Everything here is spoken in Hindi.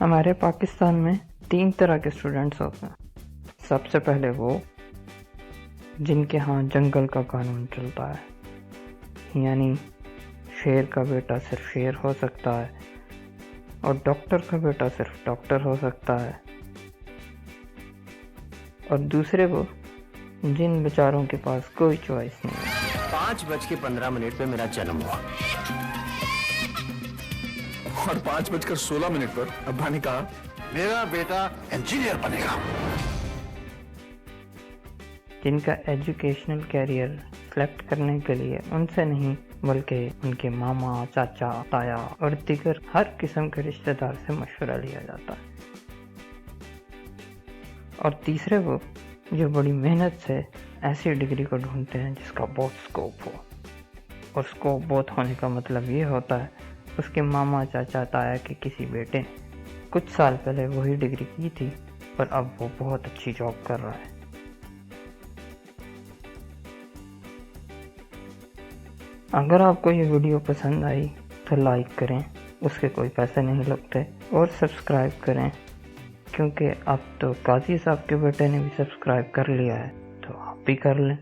हमारे पाकिस्तान में 3 तरह के स्टूडेंट्स होते हैं। सबसे पहले वो जिनके यहाँ जंगल का कानून चलता है, यानी शेर का बेटा सिर्फ शेर हो सकता है और डॉक्टर का बेटा सिर्फ डॉक्टर हो सकता है। और दूसरे वो जिन बेचारों के पास कोई चॉइस नहीं है। 5:15 पे मेरा जन्म हुआ और 5:16 पर अब्बा ने कहा मेरा बेटा इंजीनियर बनेगा। जिनका एजुकेशनल कैरियर सेलेक्ट करने के लिए उनसे नहीं बल्कि उनके मामा, चाचा, ताया और दीगर हर किस्म के रिश्तेदार से मशवरा लिया जाता है। और तीसरे वो जो बड़ी मेहनत से ऐसी डिग्री को ढूंढते हैं जिसका बहुत स्कोप हो। और स्कोप बहुत होने का मतलब ये होता है उसके मामा, चाचा, ताया के किसी बेटे ने कुछ साल पहले वही डिग्री की थी पर अब वो बहुत अच्छी जॉब कर रहा है। अगर आपको ये वीडियो पसंद आई तो लाइक करें, उसके कोई पैसे नहीं लगते, और सब्सक्राइब करें क्योंकि अब तो काजी साहब के बेटे ने भी सब्सक्राइब कर लिया है, तो आप भी कर लें।